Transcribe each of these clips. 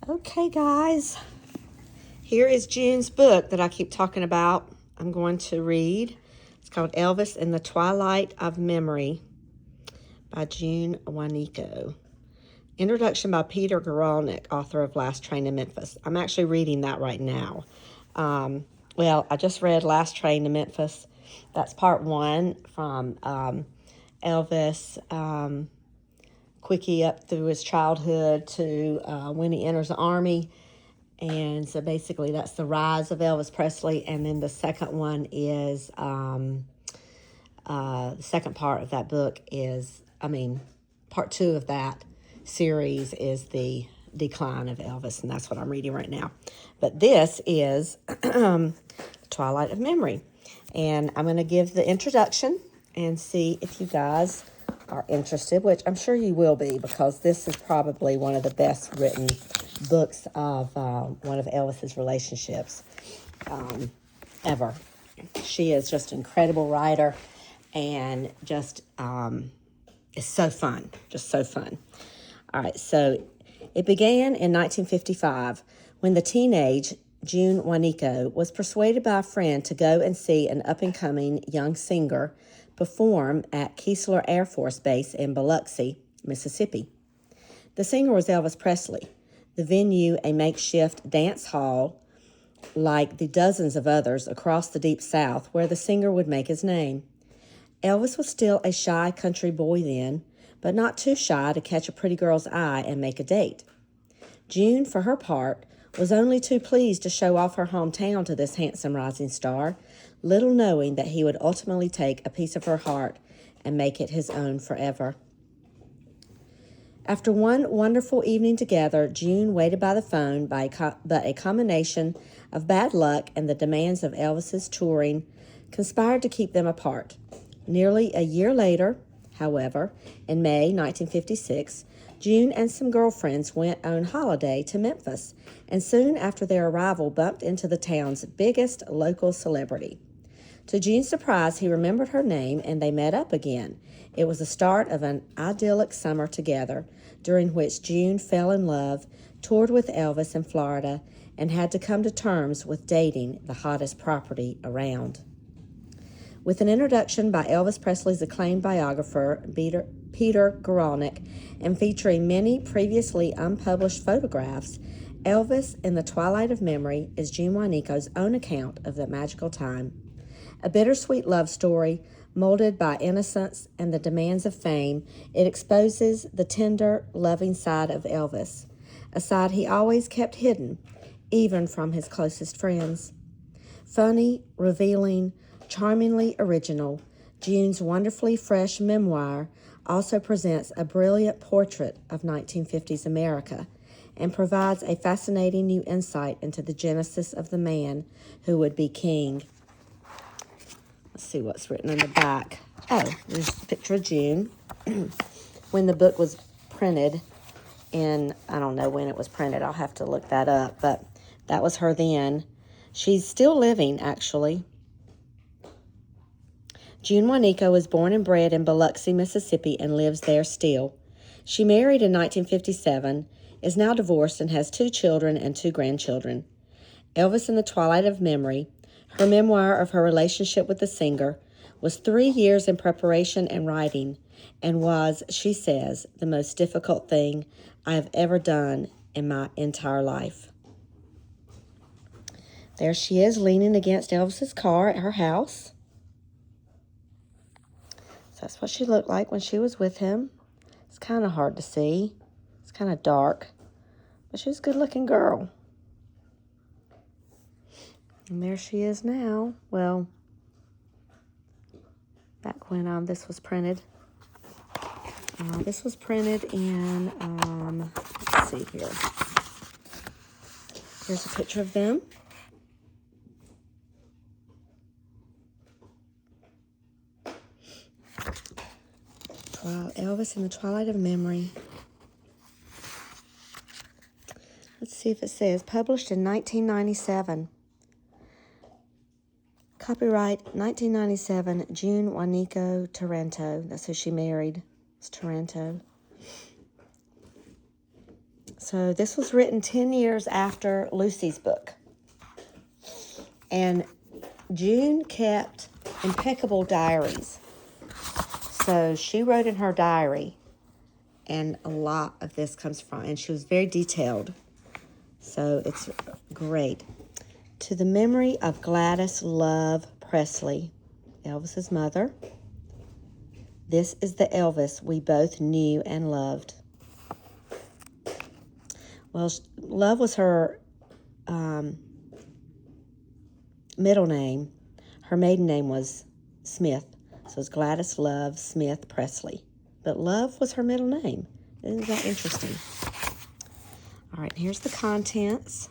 Okay, guys, here is June's book that I keep talking about. I'm going to read. It's called Elvis and the Twilight of Memory by June Wanico. Introduction by Peter Guralnick, author of Last Train to Memphis. I'm actually reading that right now. I just read Last Train to Memphis. That's part one from Elvis, quickie up through his childhood to when he enters the Army. And so basically that's the rise of Elvis Presley. And then the second one is, the second part of that book is, part two of that series is the decline of Elvis. And that's what I'm reading right now. But this is Twilight of Memory. And I'm going to give the introduction and see if you guys are interested, which I'm sure you will be, because this is probably one of the best written books of one of Elvis's relationships ever. She is just an incredible writer and just is so fun, just so fun. All right, so it began in 1955 when the teenage June Wanico was persuaded by a friend to go and see an up-and-coming young singer perform at Keesler Air Force Base in Biloxi, Mississippi. The singer was Elvis Presley. The venue, a makeshift dance hall, like the dozens of others across the Deep South where the singer would make his name. Elvis was still a shy country boy then, but not too shy to catch a pretty girl's eye and make a date. June, for her part, was only too pleased to show off her hometown to this handsome rising star, little knowing that he would ultimately take a piece of her heart and make it his own forever. After one wonderful evening together, June waited by the phone, but a combination of bad luck and the demands of Elvis's touring conspired to keep them apart. Nearly a year later, however, in May 1956, June and some girlfriends went on holiday to Memphis, and soon after their arrival bumped into the town's biggest local celebrity. To June's surprise, he remembered her name, and they met up again. It was the start of an idyllic summer together, during which June fell in love, toured with Elvis in Florida, and had to come to terms with dating the hottest property around. With an introduction by Elvis Presley's acclaimed biographer, Peter Guralnick, and featuring many previously unpublished photographs, Elvis in the Twilight of Memory is June Wanico's own account of that magical time. A bittersweet love story, molded by innocence and the demands of fame, it exposes the tender, loving side of Elvis, a side he always kept hidden, even from his closest friends. Funny, revealing, charmingly original, June's wonderfully fresh memoir also presents a brilliant portrait of 1950s America and provides a fascinating new insight into the genesis of the man who would be king. Let's see what's written in the back. Oh, there's a picture of June when the book was printed in, I don't know when it was printed. I'll have to look that up, but that was her then. She's still living, actually. June Wanico was born and bred in Biloxi, Mississippi, and lives there still. She married in 1957, is now divorced, and has 2 children and 2 grandchildren. Elvis in the Twilight of Memory, her memoir of her relationship with the singer, was 3 years in preparation and writing, and was, she says, the most difficult thing I have ever done in my entire life. There she is, leaning against Elvis's car at her house. So that's what she looked like when she was with him. It's kind of hard to see. It's kind of dark. But she's a good-looking girl. And there she is now. Well, back when this was printed. This was printed in, let's see here. Here's a picture of them. Elvis in the Twilight of Memory. Let's see if it says published in 1997. Copyright 1997, June Wanico Taranto. That's who she married. It's Taranto. So this was written 10 years after Lucy's book. And June kept impeccable diaries. So she wrote in her diary, and a lot of this comes from, and she was very detailed. So it's great. To the memory of Gladys Love Presley, Elvis's mother. This is the Elvis we both knew and loved. Well, Love was her middle name. Her maiden name was Smith. So it's Gladys Love Smith Presley. But Love was her middle name. Isn't that interesting? All right, here's the contents.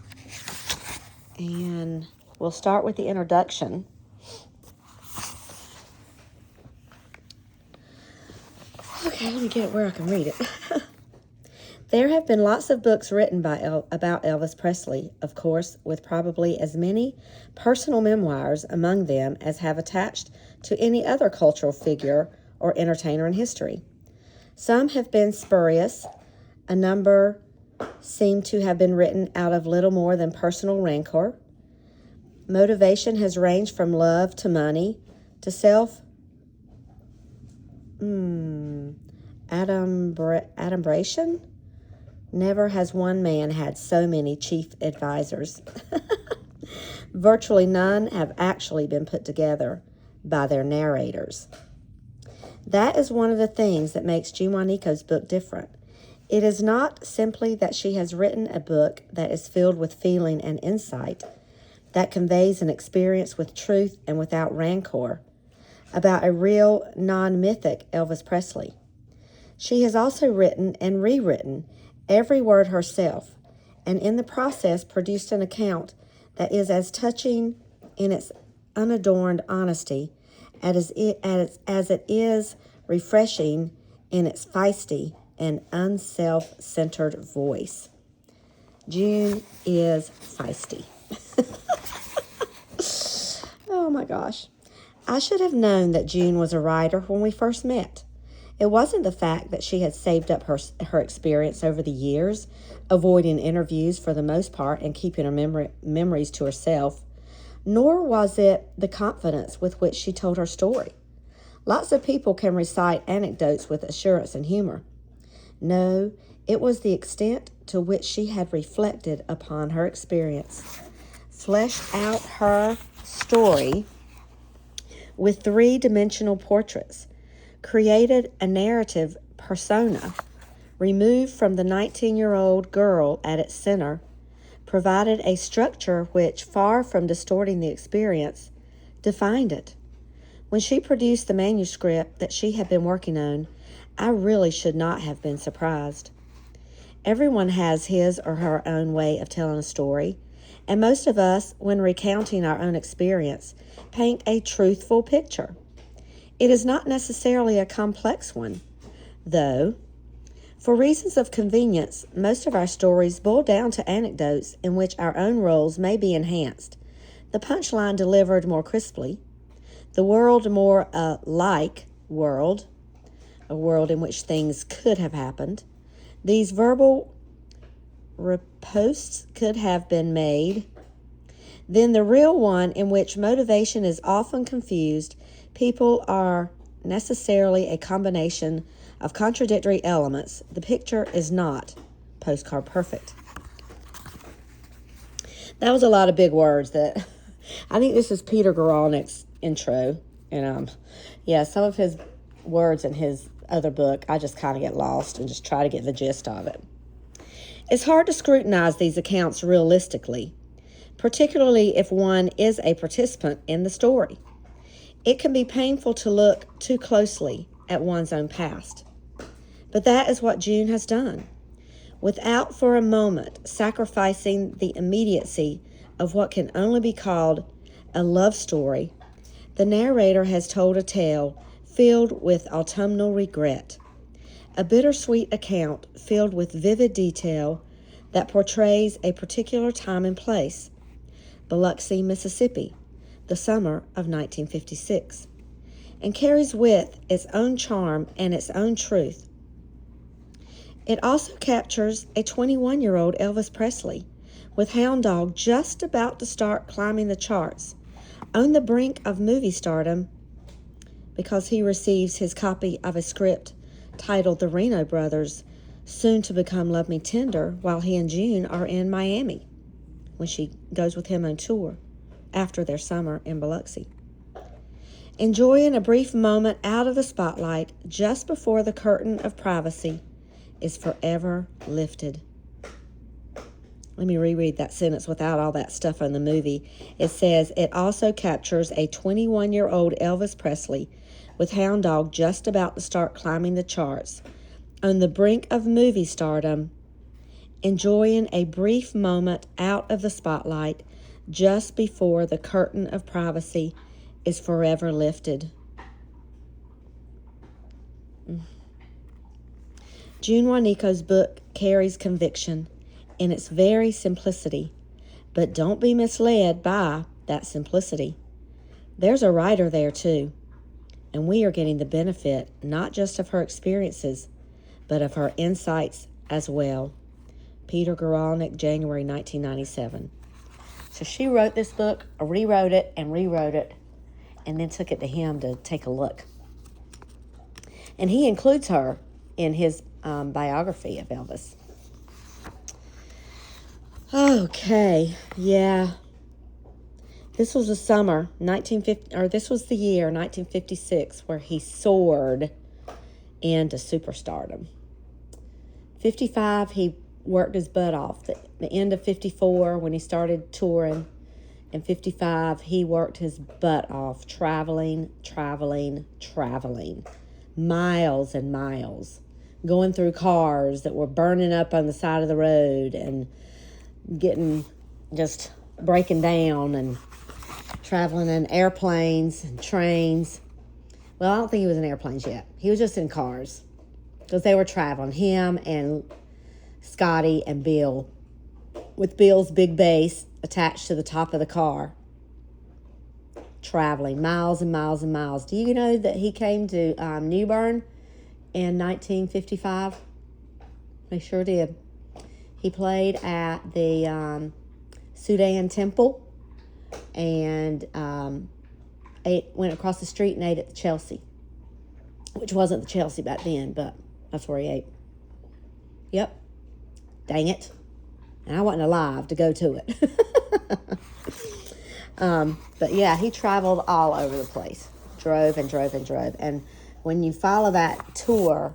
And we'll start with the introduction. Okay, let me get it where I can read it. There have been lots of books written about Elvis Presley, of course, with probably as many personal memoirs among them as have attached to any other cultural figure or entertainer in history. Some have been spurious. A number seem to have been written out of little more than personal rancor. Motivation has ranged from love to money to adumbration. Never has one man had so many chief advisors. Virtually none have actually been put together by their narrators. That is one of the things that makes June Wanico's book different. It is not simply that she has written a book that is filled with feeling and insight, that conveys an experience with truth and without rancor, about a real, non-mythic Elvis Presley. She has also written and rewritten every word herself, and in the process produced an account that is as touching in its unadorned honesty as it is refreshing in its feisty and unself-centered voice. June is feisty. Oh my gosh. I should have known that June was a writer when we first met. It wasn't the fact that she had saved up her experience over the years, avoiding interviews for the most part and keeping her memories to herself, nor was it the confidence with which she told her story. Lots of people can recite anecdotes with assurance and humor. No, it was the extent to which she had reflected upon her experience, fleshed out her story with three-dimensional portraits, created a narrative persona, removed from the 19-year-old girl at its center, provided a structure which, far from distorting the experience, defined it. When she produced the manuscript that she had been working on, I really should not have been surprised. Everyone has his or her own way of telling a story, and most of us, when recounting our own experience, paint a truthful picture. It is not necessarily a complex one, though. For reasons of convenience, most of our stories boil down to anecdotes in which our own roles may be enhanced, the punchline delivered more crisply, the world more like world, a world in which things could have happened. These verbal riposts could have been made. Then the real one, in which motivation is often confused, people are necessarily a combination of contradictory elements. The picture is not postcard perfect. That was a lot of big words that I think this is Peter Guralnick's intro. And some of his words in his other book, I just kind of get lost and just try to get the gist of it. It's hard to scrutinize these accounts realistically, particularly if one is a participant in the story. It can be painful to look too closely at one's own past. But that is what June has done. Without for a moment sacrificing the immediacy of what can only be called a love story, the narrator has told a tale filled with autumnal regret, a bittersweet account filled with vivid detail that portrays a particular time and place, Biloxi, Mississippi, the summer of 1956, and carries with its own charm and its own truth It also captures a 21-year-old Elvis Presley with Hound Dog just about to start climbing the charts, on the brink of movie stardom because he receives his copy of a script titled The Reno Brothers, soon to become Love Me Tender, while he and June are in Miami when she goes with him on tour after their summer in Biloxi. Enjoying a brief moment out of the spotlight just before the curtain of privacy is forever lifted. Let me reread that sentence without all that stuff on the movie. It says, it also captures a 21-year-old Elvis Presley with Hound Dog just about to start climbing the charts, on the brink of movie stardom, enjoying a brief moment out of the spotlight just before the curtain of privacy is forever lifted. June Juanico's book carries conviction in its very simplicity, but don't be misled by that simplicity. There's a writer there too, and we are getting the benefit not just of her experiences, but of her insights as well. Peter Guralnick, January 1997. So she wrote this book, rewrote it, and then took it to him to take a look. And he includes her in his biography of Elvis. Okay, yeah. This was the summer, 1950, or this was the year, 1956, where he soared into superstardom. 55, he worked his butt off. The end of 54, when he started touring, in 55, he worked his butt off, traveling, miles and miles, going through cars that were burning up on the side of the road and just breaking down, and traveling in airplanes and trains. Well, I don't think he was in airplanes yet. He was just in cars because they were traveling, him and Scotty and Bill, with Bill's big bass attached to the top of the car, traveling miles and miles and miles. Do you know that he came to New Bern in 1955? He sure did. He played at the Sudan Temple and went across the street and ate at the Chelsea, which wasn't the Chelsea back then, but that's where he ate. Yep. Dang it. And I wasn't alive to go to it. But yeah, he traveled all over the place. Drove. And when you follow that tour,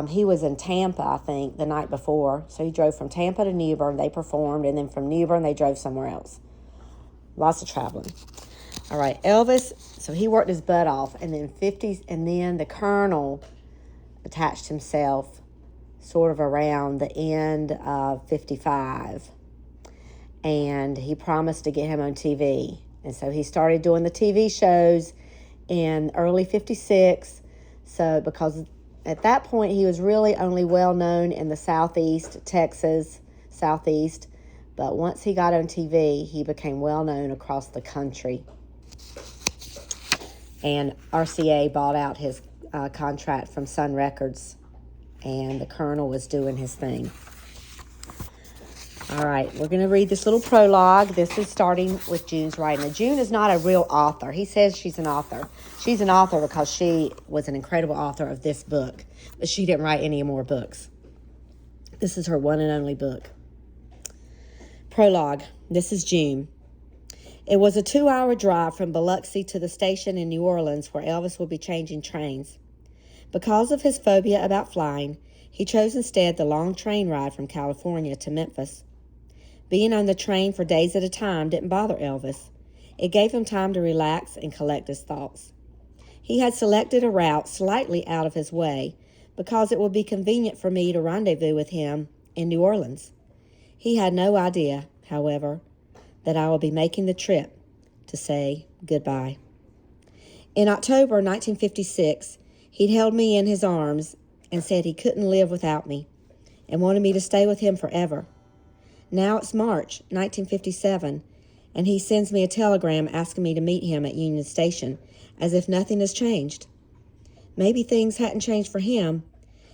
he was in Tampa, I think, the night before. So he drove from Tampa to New Bern. They performed. And then from New Bern, they drove somewhere else. Lots of traveling. All right, Elvis. So he worked his butt off. And then the Colonel attached himself sort of around the end of 55. And he promised to get him on TV. And so he started doing the TV shows in early 56. So because at that point he was really only well known in the Southeast, Texas, Southeast. But once he got on TV, he became well known across the country. And RCA bought out his contract from Sun Records. And the Colonel was doing his thing. All right, we're going to read this little prologue. This is starting with June's writing. Now, June is not a real author. He says she's an author. She's an author because she was an incredible author of this book, but she didn't write any more books. This is her one and only book. Prologue. This is June. It was a 2-hour drive from Biloxi to the station in New Orleans where Elvis would be changing trains. Because of his phobia about flying, he chose instead the long train ride from California to Memphis. Being on the train for days at a time didn't bother Elvis. It gave him time to relax and collect his thoughts. He had selected a route slightly out of his way because it would be convenient for me to rendezvous with him in New Orleans. He had no idea, however, that I would be making the trip to say goodbye. In October 1956, he'd held me in his arms and said he couldn't live without me and wanted me to stay with him forever. Now it's March 1957, and he sends me a telegram asking me to meet him at Union Station, as if nothing has changed. Maybe things hadn't changed for him.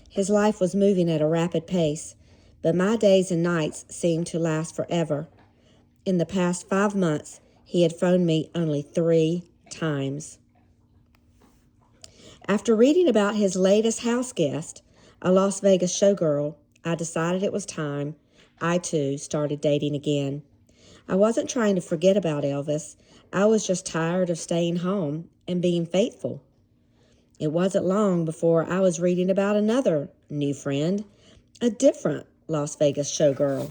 His life was moving at a rapid pace, but my days and nights seemed to last forever. In the past 5 months, he had phoned me only 3 times. After reading about his latest house guest, a Las Vegas showgirl, I decided it was time I, too, started dating again. I wasn't trying to forget about Elvis. I was just tired of staying home and being faithful. It wasn't long before I was reading about another new friend, a different Las Vegas showgirl,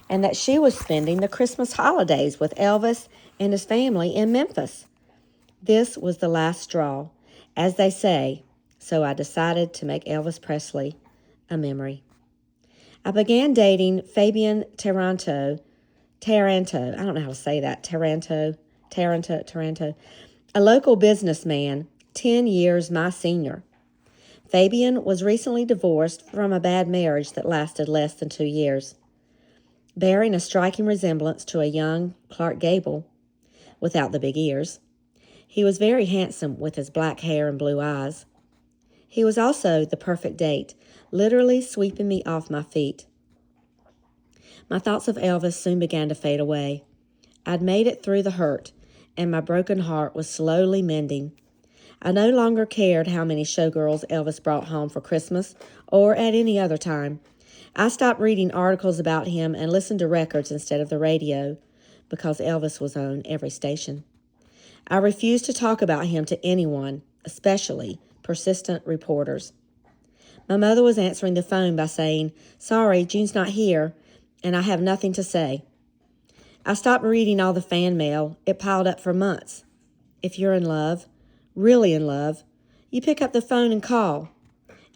and that she was spending the Christmas holidays with Elvis and his family in Memphis. This was the last straw, as they say, so I decided to make Elvis Presley a memory. I began dating Fabian Taranto, I don't know how to say that, Taranto, a local businessman, 10 years my senior. Fabian was recently divorced from a bad marriage that lasted less than 2 years. Bearing a striking resemblance to a young Clark Gable, without the big ears, he was very handsome with his black hair and blue eyes. He was also the perfect date, literally sweeping me off my feet. My thoughts of Elvis soon began to fade away. I'd made it through the hurt, and my broken heart was slowly mending. I no longer cared how many showgirls Elvis brought home for Christmas or at any other time. I stopped reading articles about him and listened to records instead of the radio because Elvis was on every station. I refused to talk about him to anyone, especially persistent reporters. My mother was answering the phone by saying, "Sorry, June's not here, and I have nothing to say." I stopped reading all the fan mail. It piled up for months. If you're in love, really in love, you pick up the phone and call.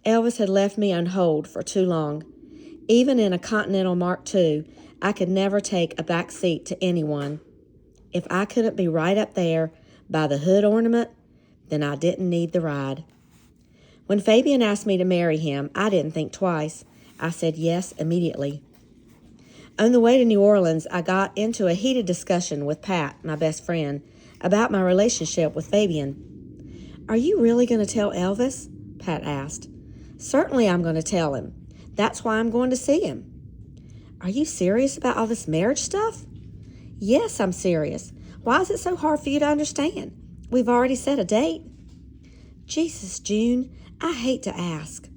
Elvis had left me on hold for too long. Even in a Continental Mark II, I could never take a back seat to anyone. If I couldn't be right up there by the hood ornament, then I didn't need the ride. When Fabian asked me to marry him, I didn't think twice. I said yes immediately. On the way to New Orleans, I got into a heated discussion with Pat, my best friend, about my relationship with Fabian. "Are you really going to tell Elvis?" Pat asked. "Certainly I'm going to tell him. That's why I'm going to see him." "Are you serious about all this marriage stuff?" "Yes, I'm serious. Why is it so hard for you to understand? We've already set a date." "Jesus, June, I hate to ask.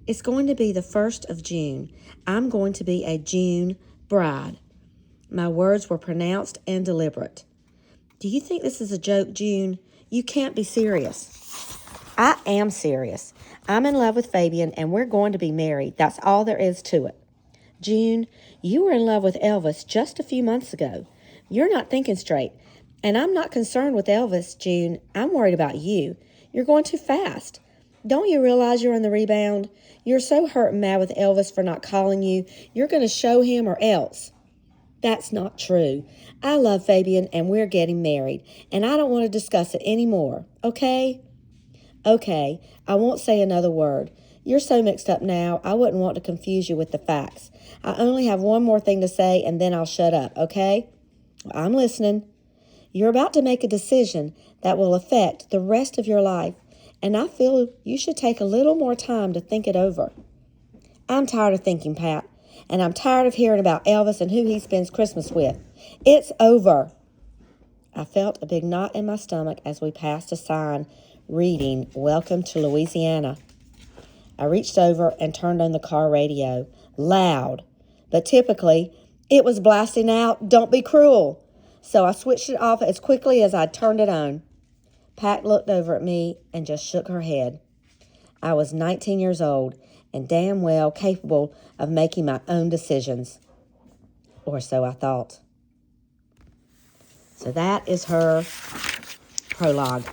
It's going to be the 1st of June. I'm going to be a June bride." My words were pronounced and deliberate. "Do you think this is a joke, June? You can't be serious." "I am serious. I'm in love with Fabian, and we're going to be married. That's all there is to it." "June, you were in love with Elvis just a few months ago. You're not thinking straight. And I'm not concerned with Elvis, June. I'm worried about you. You're going too fast. Don't you realize you're on the rebound? You're so hurt and mad with Elvis for not calling you. You're going to show him or else." "That's not true. I love Fabian, and we're getting married, and I don't want to discuss it anymore. Okay?" "Okay, I won't say another word. You're so mixed up now, I wouldn't want to confuse you with the facts. I only have one more thing to say, and then I'll shut up, okay?" "I'm listening." "You're about to make a decision that will affect the rest of your life, and I feel you should take a little more time to think it over." "I'm tired of thinking, Pat, and I'm tired of hearing about Elvis and who he spends Christmas with. It's over." I felt a big knot in my stomach as we passed a sign reading, "Welcome to Louisiana." I reached over and turned on the car radio, loud, but typically it was blasting out, "Don't be cruel." So I switched it off as quickly as I turned it on. Pat looked over at me and just shook her head. I was 19 years old and damn well capable of making my own decisions. Or so I thought. So that is her prologue.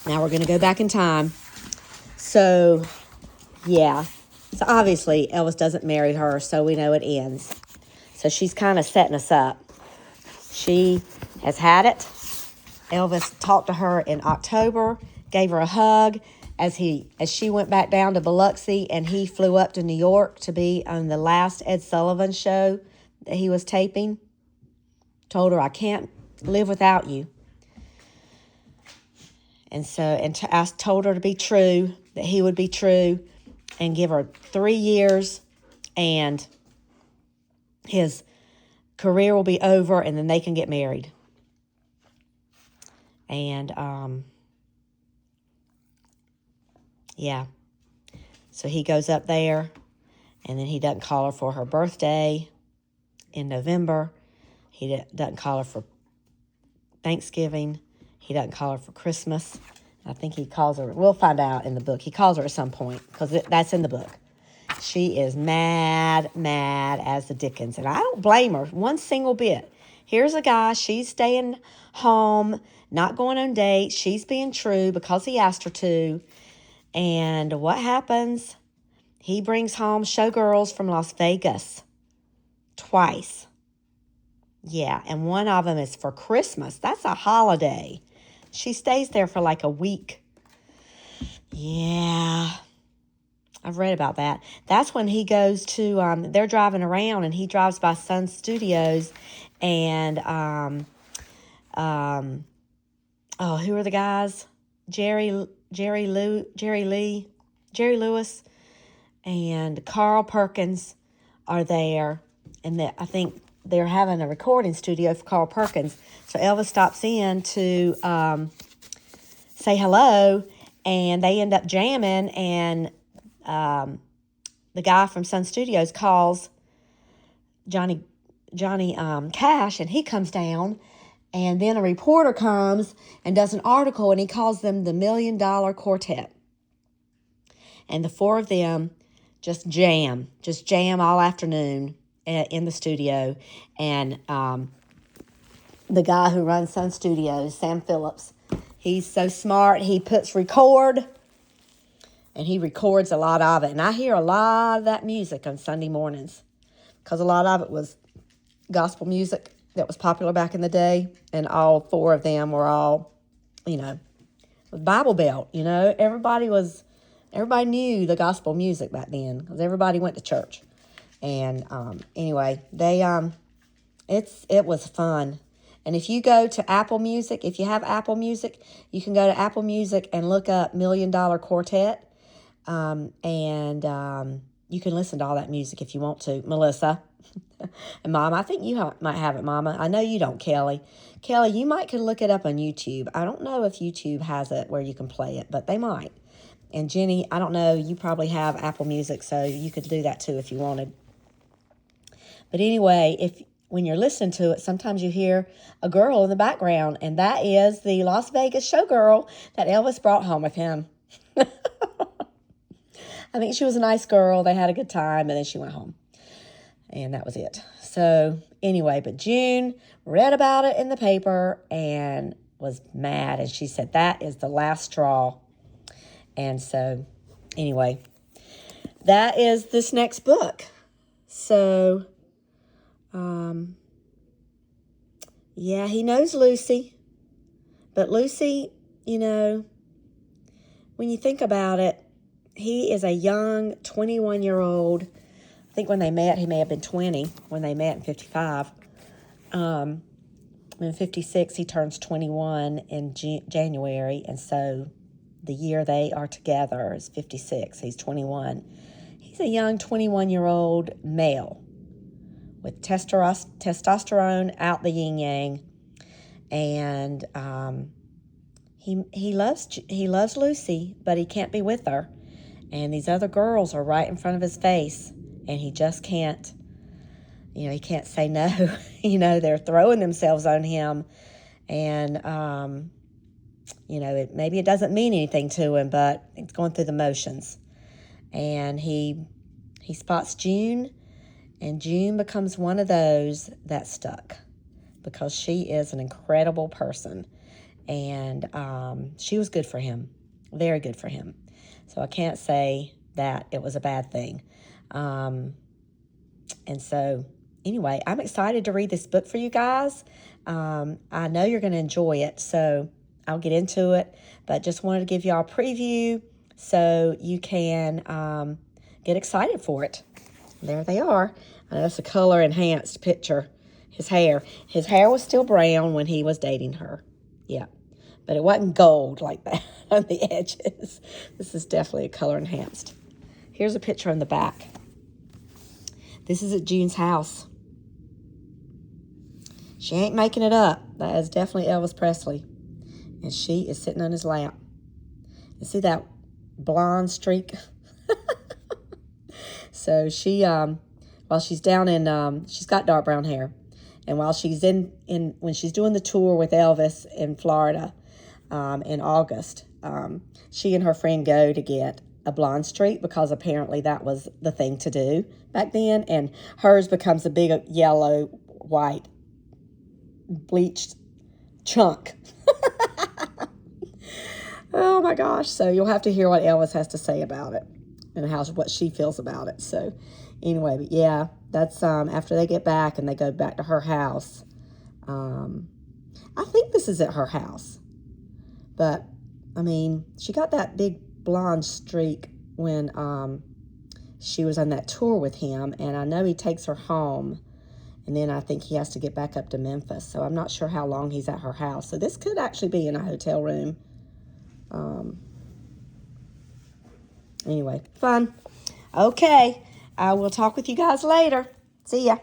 Now we're going to go back in time. So, yeah. So obviously Elvis doesn't marry her, so we know it ends. So she's kind of setting us up. She has had it. Elvis talked to her in October, gave her a hug as she went back down to Biloxi, and he flew up to New York to be on the last Ed Sullivan show that he was taping. Told her, "I can't live without you." And so, I told her to be true, that he would be true, and give her 3 years, and his career will be over, and then they can get married. And, yeah. So he goes up there, and then he doesn't call her for her birthday in November. He doesn't call her for Thanksgiving. He doesn't call her for Christmas. I think he calls her, we'll find out in the book. He calls her at some point, because that's in the book. She is mad as the dickens. And I don't blame her one single bit. Here's a guy, she's staying home, not going on dates. She's being true because he asked her to. And what happens? He brings home showgirls from Las Vegas twice. Yeah, and one of them is for Christmas. That's a holiday. She stays there for like a week. Yeah, I've read about that. That's when he goes to, they're driving around, and he drives by Sun Studios, and, who are the guys? Jerry Lewis, and Carl Perkins are there, and I think they're having a recording studio for Carl Perkins. So Elvis stops in to say hello, and they end up jamming, and the guy from Sun Studios calls Johnny Cash, and he comes down, and then a reporter comes and does an article, and he calls them the $1 Million Quartet. And the four of them just jam all afternoon in the studio. And the guy who runs Sun Studios, Sam Phillips, he's so smart. He puts record, and he records a lot of it. And I hear a lot of that music on Sunday mornings, because a lot of it was gospel music that was popular back in the day. And all four of them were all, with Bible Belt. Everybody knew the gospel music back then, because everybody went to church. And anyway, it was fun. And if you go to Apple Music, if you have Apple Music, you can go to Apple Music and look up $1 Million Quartet. And you can listen to all that music if you want to. Melissa and Mama, I think you might have it, Mama. I know you don't, Kelly. Kelly, you could look it up on YouTube. I don't know if YouTube has it where you can play it, but they might. And Jenny, I don't know, you probably have Apple Music, so you could do that too if you wanted. But anyway, when you're listening to it, sometimes you hear a girl in the background, and that is the Las Vegas showgirl that Elvis brought home with him. I think she was a nice girl. They had a good time, and then she went home. And that was it. So anyway, but June read about it in the paper and was mad. And she said, that is the last straw. And so anyway, that is this next book. So, yeah, he knows Lucy. But Lucy, when you think about it, he is a young 21-year-old. I think when they met, he may have been 20 when they met in 55. In 56, he turns 21 in January. And so the year they are together is 56. He's 21. He's a young 21-year-old male with testosterone out the yin-yang. And he loves Lucy, but he can't be with her. And these other girls are right in front of his face. And he just can't, he can't say no. They're throwing themselves on him. And, maybe it doesn't mean anything to him, but it's going through the motions. And he spots June, and June becomes one of those that stuck, because she is an incredible person. And she was good for him, very good for him. So I can't say that it was a bad thing. And so anyway, I'm excited to read this book for you guys. I know you're going to enjoy it, so I'll get into it, but just wanted to give y'all a preview so you can get excited for it. There they are. I know it's a color enhanced picture. His hair was still brown when he was dating her. Yeah. but it wasn't gold like that on the edges. This is definitely a color enhanced. Here's a picture in the back. This is at June's house. She ain't making it up. That is definitely Elvis Presley. And she is sitting on his lap. You see that blonde streak? So she, while she's down in, she's got dark brown hair. And while she's when she's doing the tour with Elvis in Florida in August, she and her friend go to get a blonde streak because apparently that was the thing to do back then. And hers becomes a big yellow, white, bleached chunk. Oh my gosh. So you'll have to hear what Elvis has to say about it and what she feels about it. So anyway, but yeah, that's after they get back and they go back to her house. I think this is at her house. But I mean, she got that big blonde streak when she was on that tour with him, and I know he takes her home, and then I think he has to get back up to Memphis, so I'm not sure how long he's at her house. So this could actually be in a hotel room. Anyway, fun. Okay, I will talk with you guys later. See ya.